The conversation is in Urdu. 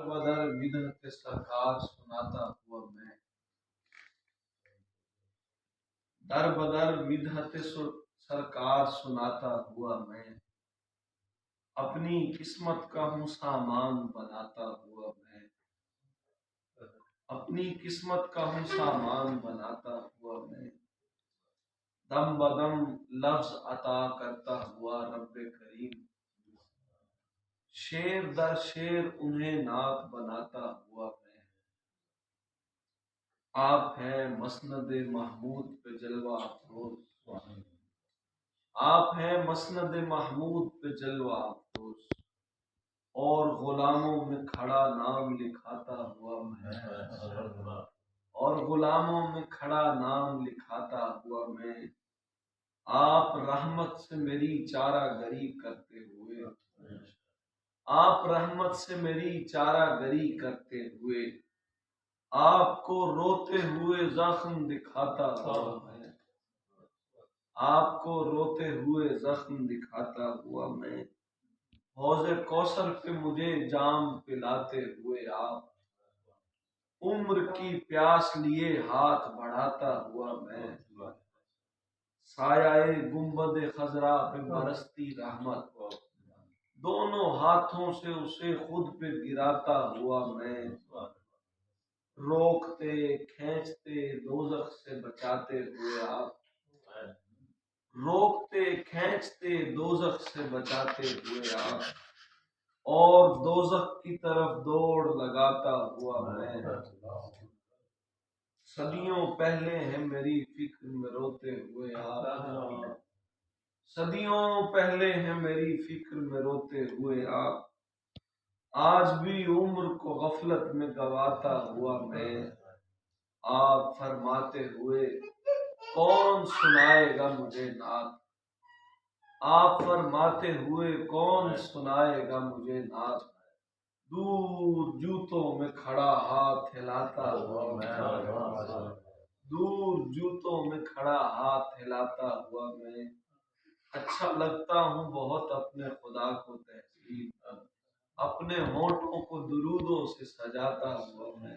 بدر مدحت سرکار سناتا ہوا میں، در بدر مدحت سرکار سناتا ہوا میں، اپنی قسمت کا ہوں سامان بناتا ہوا میں، اپنی قسمت کا ہوں سامان بناتا ہوا میں، دم بدم لفظ عطا کرتا ہوا رب کریم، شیر در شیر انہیں نعت بناتا ہوا میں، آپ ہیں مسند محمود پہ جلوہ افروز، آپ ہیں مسند محمود پہ جلوہ افروز، اور غلاموں میں کھڑا نام لکھاتا ہوا میں، اور غلاموں میں کھڑا نام لکھاتا ہوا میں، آپ رحمت سے میری چارہ گری کرتے ہوئے، آپ رحمت سے میری چارہ گری کرتے ہوئے، آپ کو روتے ہوئے زخم دکھاتا ہوا میں، آپ کو روتے ہوئے زخم دکھاتا ہوا میں، حوض کوثر پہ مجھے جام پلاتے ہوئے آپ، عمر کی پیاس لیے ہاتھ بڑھاتا ہوا میں، سایہ گنبد خضرا پہ برستی رحمت، دونوں ہاتھوں سے اسے خود پہ گراتا ہوا میں، روکتے کھینچتے دوزخ سے بچاتے ہوئے آپ، روکتے کھینچتے دوزخ سے بچاتے ہوئے آپ، اور دوزخ کی طرف دوڑ لگاتا ہوا میں، صدیوں پہلے ہیں میری فکر میں روتے ہوئے آپ، صدیوں پہلے ہیں میری فکر میں روتے ہوئے آپ، آج بھی عمر کو غفلت میں گواتا ہوا میں، آپ فرماتے ہوئے کون سنائے گا مجھے نعت، آپ فرماتے ہوئے کون سنائے گا مجھے نعت، دور جوتوں میں کھڑا ہاتھ ہلاتا ہوا میں، دور جوتوں میں کھڑا ہاتھ ہلاتا ہوا میں، اچھا لگتا ہوں بہت اپنے خدا کو تحسین، اپنے ہونٹوں کو درودوں سے سجاتا ہوا میں،